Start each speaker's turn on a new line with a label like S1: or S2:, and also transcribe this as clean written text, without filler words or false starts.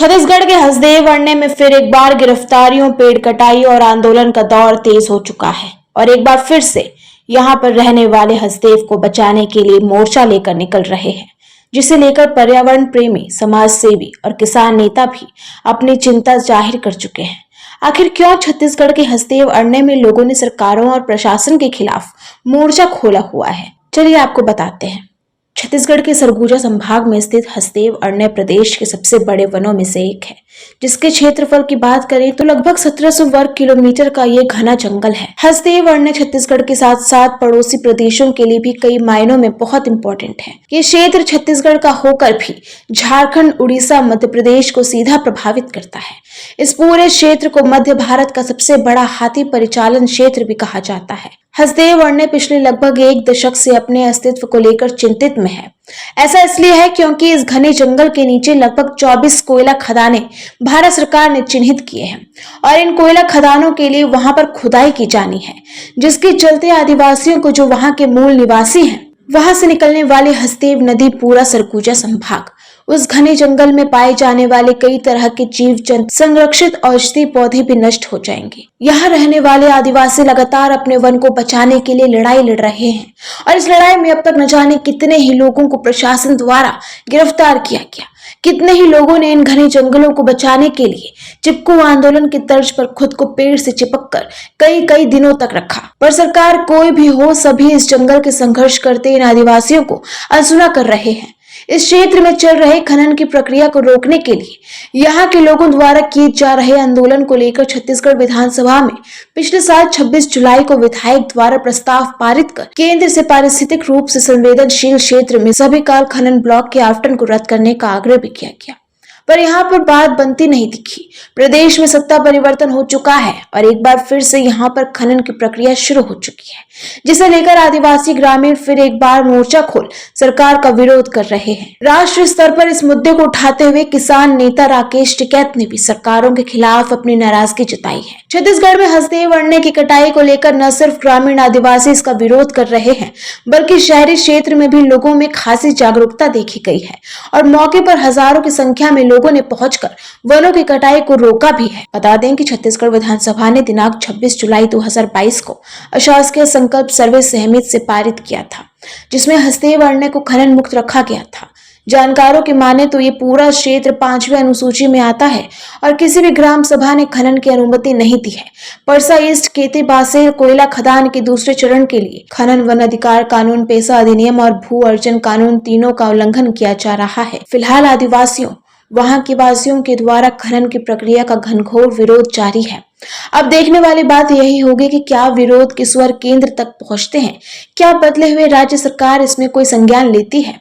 S1: छत्तीसगढ़ के हसदेव अरण्य में फिर एक बार गिरफ्तारियों, पेड़ कटाई और आंदोलन का दौर तेज हो चुका है और एक बार फिर से यहां पर रहने वाले हसदेव को बचाने के लिए मोर्चा लेकर निकल रहे हैं, जिसे लेकर पर्यावरण प्रेमी, समाज सेवी और किसान नेता भी अपनी चिंता जाहिर कर चुके हैं। आखिर क्यों छत्तीसगढ़ के हसदेव अरण्य में लोगों ने सरकारों और प्रशासन के खिलाफ मोर्चा खोला हुआ है, चलिए आपको बताते हैं। छत्तीसगढ़ के सरगुजा संभाग में स्थित हसदेव अरण्य प्रदेश के सबसे बड़े वनों में से एक है, जिसके क्षेत्रफल की बात करें तो लगभग 1700 वर्ग किलोमीटर का ये घना जंगल है। हसदेव अरण्य छत्तीसगढ़ के साथ साथ पड़ोसी प्रदेशों के लिए भी कई मायनों में बहुत इंपॉर्टेंट है। ये क्षेत्र छत्तीसगढ़ का होकर भी झारखंड, उड़ीसा, मध्य प्रदेश को सीधा प्रभावित करता है। इस पूरे क्षेत्र को मध्य भारत का सबसे बड़ा हाथी परिचालन क्षेत्र भी कहा जाता है। हसदेव अरण्य पिछले लगभग एक दशक से अपने अस्तित्व को लेकर चिंतित में है। ऐसा इसलिए है क्योंकि इस घने जंगल के नीचे लगभग 24 कोयला खदानें भारत सरकार ने चिन्हित किए हैं और इन कोयला खदानों के लिए वहां पर खुदाई की जानी है, जिसके चलते आदिवासियों को, जो वहां के मूल निवासी हैं, वहां से निकलने वाली हसदेव नदी, पूरा सरगुजा संभाग, उस घने जंगल में पाए जाने वाले कई तरह के जीव जंतु, संरक्षित औषधि पौधे भी नष्ट हो जाएंगे। यहाँ रहने वाले आदिवासी लगातार अपने वन को बचाने के लिए लड़ाई लड़ रहे हैं और इस लड़ाई में अब तक न जाने कितने ही लोगों को प्रशासन द्वारा गिरफ्तार किया गया। कितने ही लोगों ने इन घने जंगलों को बचाने के लिए चिपकू आंदोलन की तर्ज पर खुद को पेड़ से चिपककर कई कई दिनों तक रखा, पर सरकार कोई भी हो, सभी इस जंगल के संघर्ष करते इन आदिवासियों को अनसुना कर रहे हैं। इस क्षेत्र में चल रहे खनन की प्रक्रिया को रोकने के लिए यहाँ के लोगों द्वारा किए जा रहे आंदोलन को लेकर छत्तीसगढ़ विधानसभा में पिछले साल 26 जुलाई को विधायक द्वारा प्रस्ताव पारित कर केंद्र से पारिस्थितिक रूप से संवेदनशील क्षेत्र में सभी काल खनन ब्लॉक के आवंटन को रद्द करने का आग्रह भी किया गया, पर यहाँ पर बात बनती नहीं दिखी। प्रदेश में सत्ता परिवर्तन हो चुका है और एक बार फिर से यहाँ पर खनन की प्रक्रिया शुरू हो चुकी है, जिसे लेकर आदिवासी ग्रामीण फिर एक बार मोर्चा खोल सरकार का विरोध कर रहे हैं। राष्ट्रीय स्तर पर इस मुद्दे को उठाते हुए किसान नेता राकेश टिकैत ने भी सरकारों के खिलाफ अपनी नाराजगी जताई है। छत्तीसगढ़ में हसदेव अरण्य की कटाई को लेकर न सिर्फ ग्रामीण आदिवासी इसका विरोध कर रहे हैं, बल्कि शहरी क्षेत्र में भी लोगों में खासी जागरूकता देखी गई है और मौके पर हजारों की संख्या में लोगों ने पहुंचकर वनों की कटाई को रोका भी है। बता दें कि छत्तीसगढ़ विधानसभा ने दिनांक 26 जुलाई 2022 को अशासकीय संकल्प सर्वे सहमति से पारित किया था, जिसमें हसदेव अरण्य को खनन मुक्त रखा गया था। जानकारों की माने तो ये पूरा क्षेत्र 5वीं अनुसूची में आता है और किसी भी ग्राम सभा ने खनन की अनुमति नहीं दी है। परसा ईस्ट केते बासेर कोयला खदान के दूसरे चरण के लिए खनन, वन अधिकार कानून, पेशा अधिनियम और भू अर्जन कानून, तीनों का उल्लंघन किया जा रहा है। फिलहाल आदिवासियों, वहां के वासियों के द्वारा खनन की प्रक्रिया का घनघोर विरोध जारी है। अब देखने वाली बात यही होगी कि क्या विरोध के स्वर केंद्र तक पहुंचते हैं, क्या बदले हुए राज्य सरकार इसमें कोई संज्ञान लेती है।